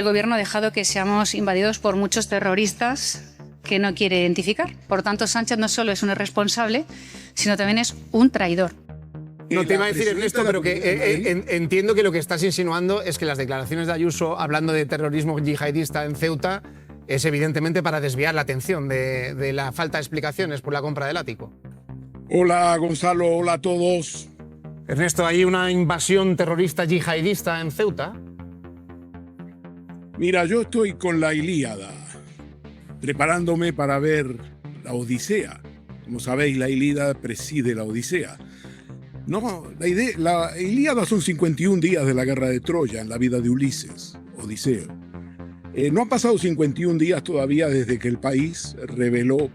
El Gobierno ha dejado que seamos invadidos por muchos terroristas que no quiere identificar. Por tanto, Sánchez no solo es un irresponsable, sino también es un traidor. No te iba a decir, Ernesto, pero que entiendo que lo que estás insinuando es que las declaraciones de Ayuso hablando de terrorismo yihadista en Ceuta es evidentemente para desviar la atención de la falta de explicaciones por la compra del ático. Hola, Gonzalo, hola a todos. Ernesto, ¿hay una invasión terrorista yihadista en Ceuta? Mira, yo estoy con la Ilíada, preparándome para ver la Odisea. Como sabéis, la Ilíada preside la Odisea. No, la Ilíada son 51 días de la guerra de Troya en la vida de Ulises, Odiseo. No han pasado 51 días todavía desde que el país reveló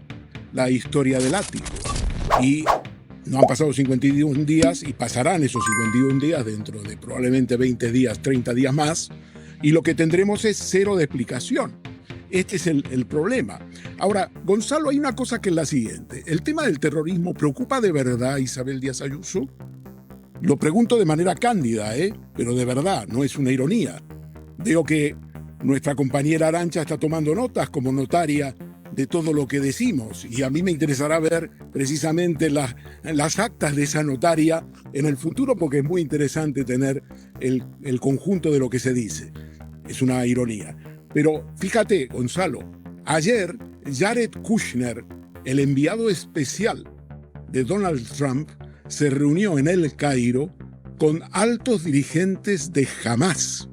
la historia del ático. Y no han pasado 51 días y pasarán esos 51 días dentro de probablemente 20 días, 30 días más. Y lo que tendremos es cero de explicación. Este es el problema. Ahora, Gonzalo, hay una cosa que es la siguiente. ¿El tema del terrorismo preocupa de verdad a Isabel Díaz Ayuso? Lo pregunto de manera cándida, pero de verdad, no es una ironía. Veo que nuestra compañera Arantxa está tomando notas como notaria de todo lo que decimos y a mí me interesará ver precisamente las actas de esa notaria en el futuro porque es muy interesante tener el conjunto de lo que se dice. Es una ironía. Pero fíjate, Gonzalo, ayer Jared Kushner, el enviado especial de Donald Trump, se reunió en El Cairo con altos dirigentes de Hamás,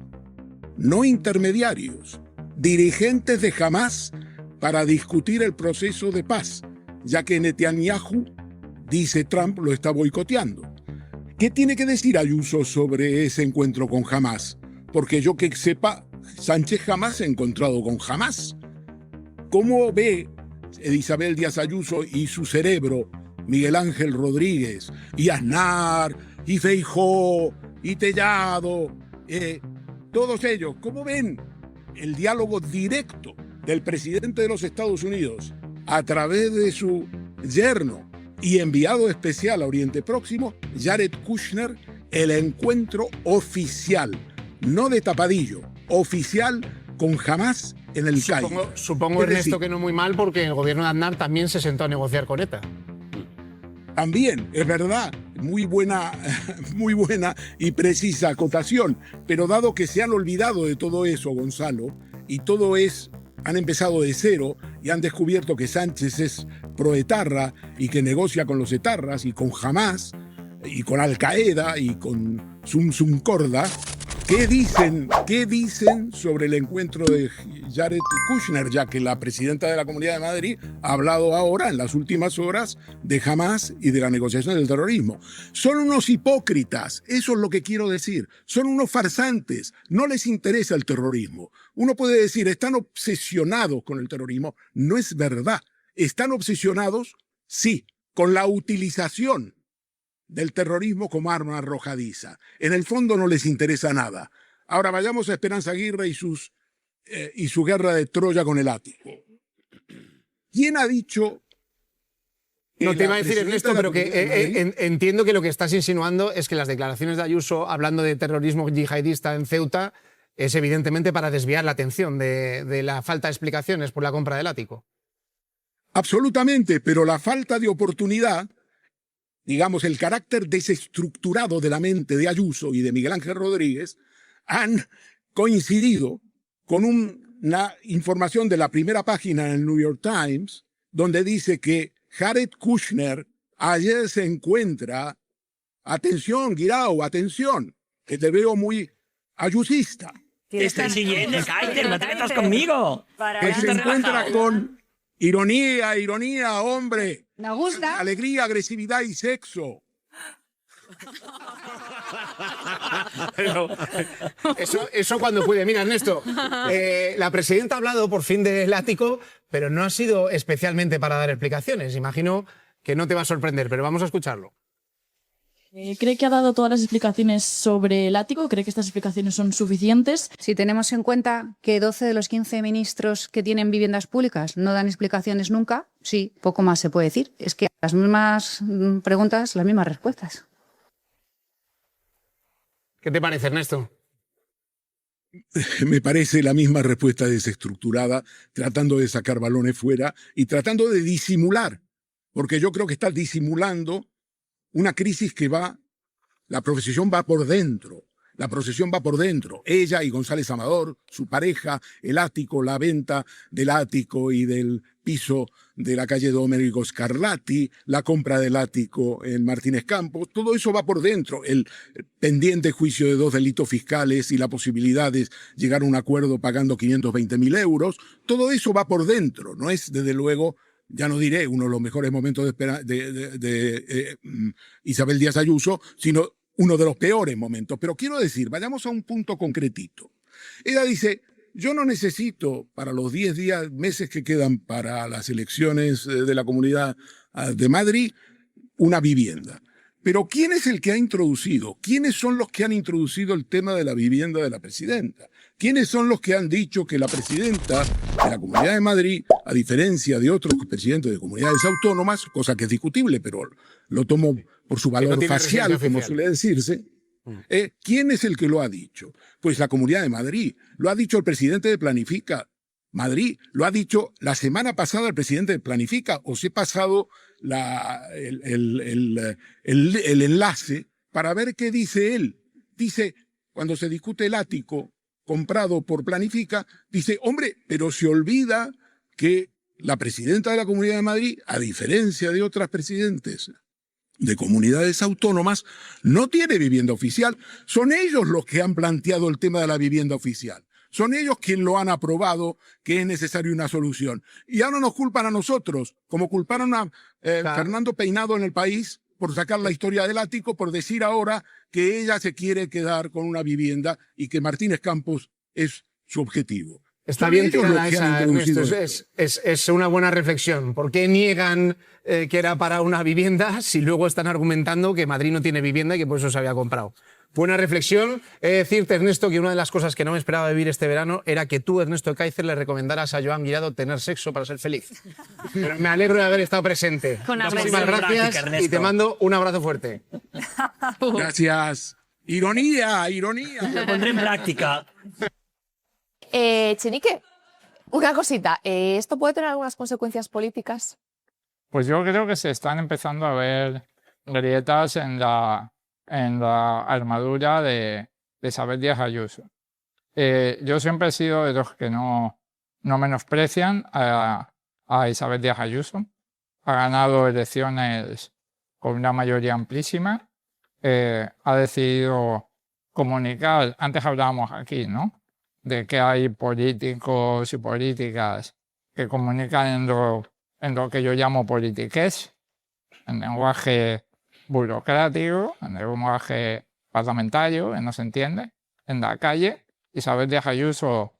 no intermediarios, dirigentes de Hamás para discutir el proceso de paz, ya que Netanyahu, dice Trump, lo está boicoteando. ¿Qué tiene que decir Ayuso sobre ese encuentro con Hamás? Porque yo que sepa, Sánchez jamás se ha encontrado con Hamás. ¿Cómo ve Isabel Díaz Ayuso y su cerebro, Miguel Ángel Rodríguez, y Aznar, y Feijóo, y Tellado, todos ellos, cómo ven el diálogo directo del presidente de los Estados Unidos a través de su yerno y enviado especial a Oriente Próximo, Jared Kushner, el encuentro oficial, no de tapadillo, oficial con Hamás en el Cairo? Supongo Ernesto, que no muy mal porque el gobierno de Aznar también se sentó a negociar con ETA. También, es verdad, muy buena y precisa acotación, pero dado que se han olvidado de todo eso, Gonzalo, y han empezado de cero y han descubierto que Sánchez es proetarra y que negocia con los etarras y con Hamás y con Al Qaeda y con Zum Corda. ¿Qué dicen sobre el encuentro de Jared Kushner, ya que la presidenta de la Comunidad de Madrid ha hablado ahora, en las últimas horas, de Hamás y de la negociación del terrorismo? Son unos hipócritas, eso es lo que quiero decir. Son unos farsantes, no les interesa el terrorismo. Uno puede decir, están obsesionados con el terrorismo. No es verdad. Están obsesionados, sí, con la utilización del terrorismo como arma arrojadiza. En el fondo no les interesa nada. Ahora vayamos a Esperanza Aguirre y su guerra de Troya con el ático. ¿Quién ha dicho? No te iba a decir, Ernesto, pero que entiendo que lo que estás insinuando es que las declaraciones de Ayuso hablando de terrorismo yihadista en Ceuta es evidentemente para desviar la atención de la falta de explicaciones por la compra del ático. Absolutamente, pero la falta de oportunidad, digamos, el carácter desestructurado de la mente de Ayuso y de Miguel Ángel Rodríguez han coincidido con una información de la primera página en el New York Times, donde dice que Jared Kushner ayer se encuentra, atención, Guirao, atención, que te veo muy ayusista. Te estoy siguiendo, Kaiser, no te metas conmigo. Que se encuentra con ironía, hombre. Me gusta. Alegría, agresividad y sexo. Pero eso cuando puede. Mira, Ernesto, la presidenta ha hablado por fin del ático, pero no ha sido especialmente para dar explicaciones. Imagino que no te va a sorprender, pero vamos a escucharlo. ¿Cree que ha dado todas las explicaciones sobre el ático? ¿Cree que estas explicaciones son suficientes? Si tenemos en cuenta que 12 de los 15 ministros que tienen viviendas públicas no dan explicaciones nunca, sí, poco más se puede decir. Es que las mismas preguntas, las mismas respuestas. ¿Qué te parece, Ernesto? me parece la misma respuesta desestructurada, tratando de sacar balones fuera y tratando de disimular, porque yo creo que está disimulando una crisis que la procesión va por dentro. La procesión va por dentro. Ella y González Amador, su pareja, el ático, la venta del ático y del piso de la calle Domenico Scarlatti, la compra del ático en Martínez Campos, todo eso va por dentro. El pendiente juicio de 2 delitos fiscales y la posibilidad de llegar a un acuerdo pagando 520.000 euros, todo eso va por dentro. No es, desde luego, ya no diré uno de los mejores momentos de Isabel Díaz Ayuso, sino uno de los peores momentos. Pero quiero decir, vayamos a un punto concretito. Ella dice, yo no necesito para los 10 meses que quedan para las elecciones de la Comunidad de Madrid, una vivienda. Pero ¿quién es el que ha introducido? ¿Quiénes son los que han introducido el tema de la vivienda de la presidenta? ¿Quiénes son los que han dicho que la presidenta de la Comunidad de Madrid, a diferencia de otros presidentes de comunidades autónomas, cosa que es discutible, pero lo tomo por su valor facial, como suele decirse, ¿quién es el que lo ha dicho? Pues la Comunidad de Madrid. Lo ha dicho el presidente de Planifica Madrid. Lo ha dicho la semana pasada el presidente de Planifica. Os he pasado el enlace para ver qué dice él. Dice, cuando se discute el ático comprado por Planifica, dice, hombre, pero se olvida que la presidenta de la Comunidad de Madrid, a diferencia de otras presidentes de comunidades autónomas, no tiene vivienda oficial. Son ellos los que han planteado el tema de la vivienda oficial. Son ellos quienes lo han aprobado, que es necesaria una solución. Y ahora nos culpan a nosotros, como culparon a Fernando Peinado en El País por sacar la historia del ático, por decir ahora que ella se quiere quedar con una vivienda y que Martínez Campos es su objetivo. Está bien tirada esa, Ernesto. Es una buena reflexión. ¿Por qué niegan que era para una vivienda si luego están argumentando que Madrid no tiene vivienda y que por eso se había comprado? Buena reflexión. He de decirte, Ernesto, que una de las cosas que no me esperaba vivir este verano era que tú, Ernesto Kaiser, le recomendaras a Joan Guirado tener sexo para ser feliz. Pero me alegro de haber estado presente. Muchísimas gracias y te mando un abrazo fuerte. Gracias. Ironía, ironía. Lo pondré en práctica. Chenique, una cosita. ¿Esto puede tener algunas consecuencias políticas? Pues yo creo que se están empezando a ver grietas en la armadura de Isabel Díaz Ayuso. Yo siempre he sido de los que no menosprecian a Isabel Díaz Ayuso. Ha ganado elecciones con una mayoría amplísima. Ha decidido comunicar, antes hablábamos aquí, ¿no?, de que hay políticos y políticas que comunican en lo que yo llamo politiqués, en lenguaje burocrático, en el lenguaje parlamentario, que no se entiende, en la calle. Isabel Díaz Ayuso,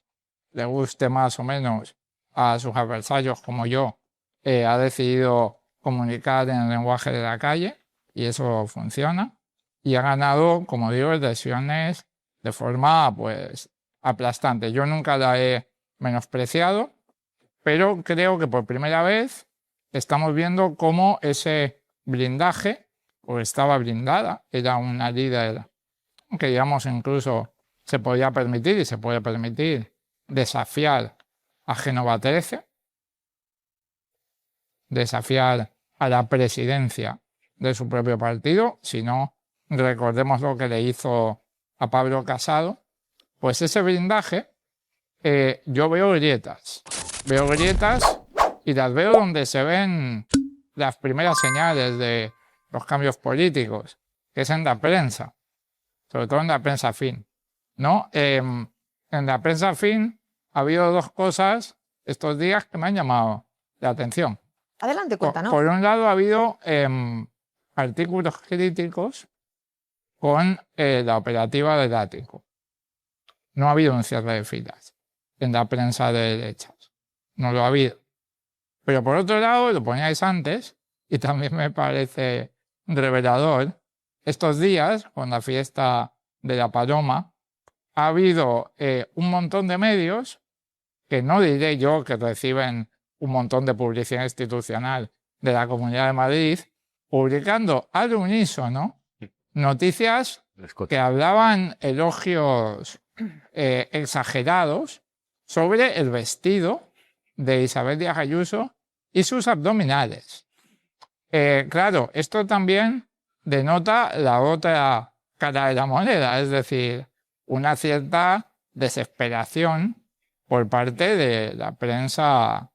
le guste más o menos a sus adversarios como yo, ha decidido comunicar en el lenguaje de la calle y eso funciona. Y ha ganado, como digo, elecciones de forma pues aplastante. Yo nunca la he menospreciado, pero creo que por primera vez estamos viendo cómo ese blindaje, o estaba blindada, era una líder que, digamos, incluso se podía permitir y se puede permitir desafiar a Génova 13, desafiar a la presidencia de su propio partido. Si no, recordemos lo que le hizo a Pablo Casado. Pues ese blindaje, yo veo grietas y las veo donde se ven las primeras señales de los cambios políticos, que es en la prensa, sobre todo en la prensa afín, ¿no? En la prensa afín ha habido dos cosas estos días que me han llamado la atención. Adelante, cuéntanos. Por un lado, ha habido artículos críticos con la operativa del ático. No ha habido un cierre de filas en la prensa de derechas. No lo ha habido. Pero por otro lado, lo poníais antes, y también me parece revelador, estos días, con la fiesta de la Paloma, ha habido un montón de medios, que no diré yo que reciben un montón de publicidad institucional de la Comunidad de Madrid, publicando al unísono noticias que hablaban elogios exagerados sobre el vestido de Isabel Díaz Ayuso y sus abdominales. Claro, esto también denota la otra cara de la moneda, es decir, una cierta desesperación por parte de la prensa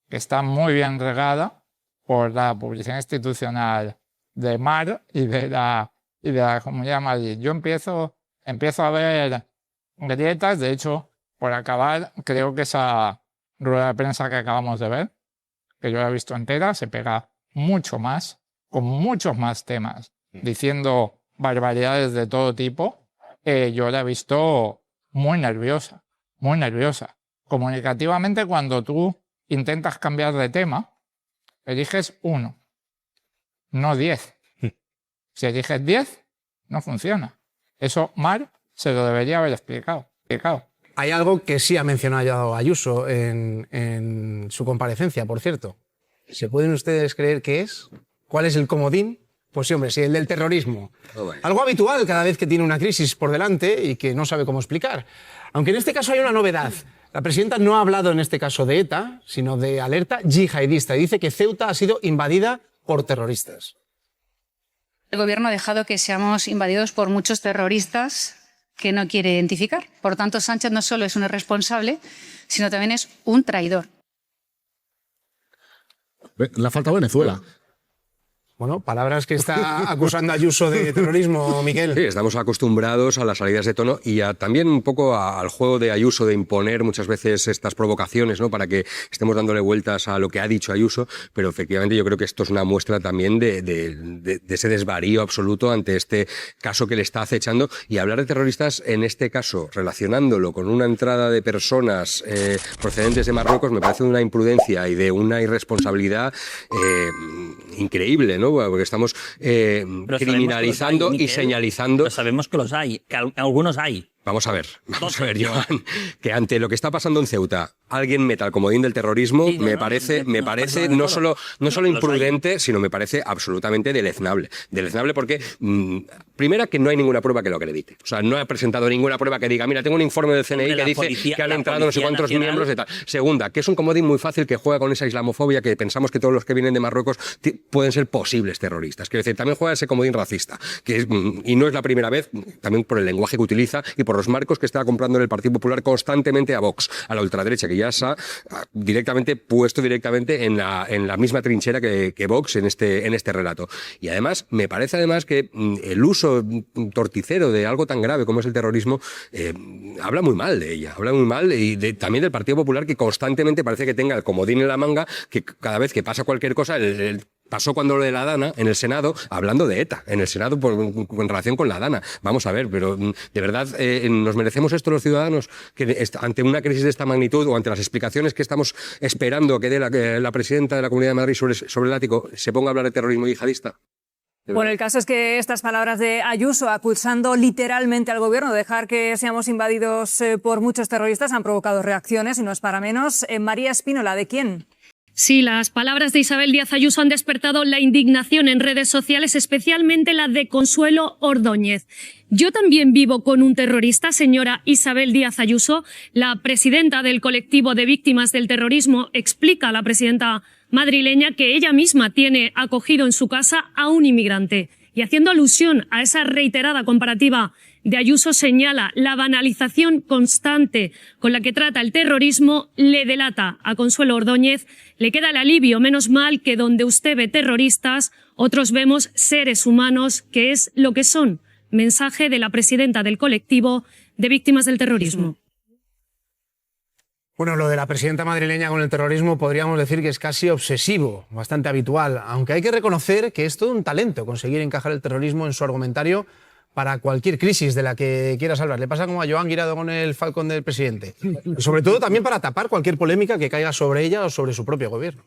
que está muy bien regada por la publicidad institucional de Mar y de la Comunidad de Madrid. Yo empiezo a ver grietas, de hecho, por acabar, creo que esa rueda de prensa que acabamos de ver, que yo la he visto entera, se pega mucho más, con muchos más temas, diciendo barbaridades de todo tipo. Yo la he visto muy nerviosa, muy nerviosa. Comunicativamente, cuando tú intentas cambiar de tema, eliges 1, no 10. Si eliges 10, no funciona. Eso Mar se lo debería haber explicado. Hay algo que sí ha mencionado Ayuso en su comparecencia, por cierto. ¿Se pueden ustedes creer qué es? ¿Cuál es el comodín? Pues sí, hombre, sí, el del terrorismo. Algo habitual cada vez que tiene una crisis por delante y que no sabe cómo explicar. Aunque en este caso hay una novedad. La presidenta no ha hablado en este caso de ETA, sino de alerta yihadista. Y dice que Ceuta ha sido invadida por terroristas. El gobierno ha dejado que seamos invadidos por muchos terroristas que no quiere identificar. Por tanto, Sánchez no solo es un irresponsable, sino también es un traidor. Le ha faltado Venezuela. Bueno, palabras que está acusando a Ayuso de terrorismo, Miquel. Sí, estamos acostumbrados a las salidas de tono y también un poco al juego de Ayuso de imponer muchas veces estas provocaciones, ¿no? Para que estemos dándole vueltas a lo que ha dicho Ayuso, pero efectivamente yo creo que esto es una muestra también de ese desvarío absoluto ante este caso que le está acechando. Y hablar de terroristas, en este caso, relacionándolo con una entrada de personas procedentes de Marruecos, me parece de una imprudencia y de una irresponsabilidad increíble, ¿no? Porque estamos criminalizando y señalizando. Pero sabemos que los hay, que algunos hay. Vamos a ver, Joan, que ante lo que está pasando en Ceuta, alguien meta el comodín del terrorismo, sí, me parece no solo imprudente, sino me parece absolutamente deleznable. Deleznable porque, primera, que no hay ninguna prueba que lo acredite. O sea, no ha presentado ninguna prueba que diga, mira, tengo un informe del CNI que dice que han entrado no sé cuántos miembros de tal. Segunda, que es un comodín muy fácil que juega con esa islamofobia que pensamos que todos los que vienen de Marruecos pueden ser posibles terroristas. Quiero decir, también juega ese comodín racista, y no es la primera vez, también por el lenguaje que utiliza y por los marcos que está comprando en el Partido Popular constantemente a Vox, a la ultraderecha, que ya se ha puesto directamente en la misma trinchera que Vox en este relato. Y además, me parece que el uso torticero de algo tan grave como es el terrorismo habla muy mal de ella, habla muy mal y también del Partido Popular, que constantemente parece que tenga el comodín en la manga, que cada vez que pasa cualquier cosa, pasó cuando lo de la Dana en el Senado, hablando de ETA, en el Senado en relación con la Dana. Vamos a ver, pero de verdad, ¿nos merecemos esto los ciudadanos? Que ante una crisis de esta magnitud o ante las explicaciones que estamos esperando que dé la presidenta de la Comunidad de Madrid sobre el ático, se ponga a hablar de terrorismo yihadista. Bueno, el caso es que estas palabras de Ayuso acusando literalmente al gobierno de dejar que seamos invadidos por muchos terroristas han provocado reacciones y no es para menos. María Espínola, ¿de quién? Sí, las palabras de Isabel Díaz Ayuso han despertado la indignación en redes sociales, especialmente la de Consuelo Ordóñez. Yo también vivo con un terrorista, señora Isabel Díaz Ayuso. La presidenta del colectivo de víctimas del terrorismo explica a la presidenta madrileña que ella misma tiene acogido en su casa a un inmigrante. Y haciendo alusión a esa reiterada comparativa de Ayuso, señala la banalización constante con la que trata el terrorismo, le delata a Consuelo Ordóñez. Le queda el alivio, menos mal que donde usted ve terroristas, otros vemos seres humanos, que es lo que son. Mensaje de la presidenta del colectivo de víctimas del terrorismo. Bueno, lo de la presidenta madrileña con el terrorismo podríamos decir que es casi obsesivo, bastante habitual, aunque hay que reconocer que es todo un talento conseguir encajar el terrorismo en su argumentario para cualquier crisis de la que quieras hablar. Le pasa como a Joan Guirado con el Falcon del presidente. Y sobre todo también para tapar cualquier polémica que caiga sobre ella o sobre su propio gobierno.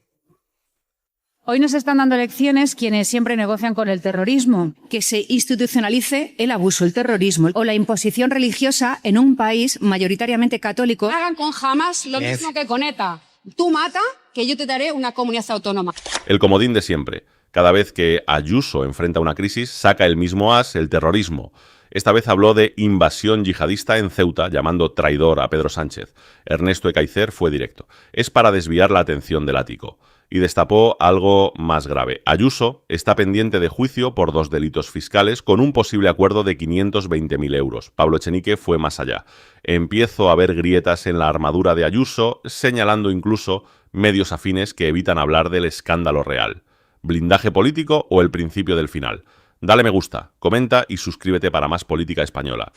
Hoy nos están dando lecciones quienes siempre negocian con el terrorismo, que se institucionalice el abuso, el terrorismo o la imposición religiosa en un país mayoritariamente católico. Hagan con Hamas lo mismo que con ETA. Tú mata, que yo te daré una comunidad autónoma. El comodín de siempre. Cada vez que Ayuso enfrenta una crisis, saca el mismo as, el terrorismo. Esta vez habló de invasión yihadista en Ceuta, llamando traidor a Pedro Sánchez. Ernesto Ekaizer fue directo. Es para desviar la atención del ático. Y destapó algo más grave. Ayuso está pendiente de juicio por 2 delitos fiscales con un posible acuerdo de 520.000 euros. Pablo Echenique fue más allá. Empiezo a ver grietas en la armadura de Ayuso, señalando incluso medios afines que evitan hablar del escándalo real. ¿Blindaje político o el principio del final? Dale me gusta, comenta y suscríbete para más política española.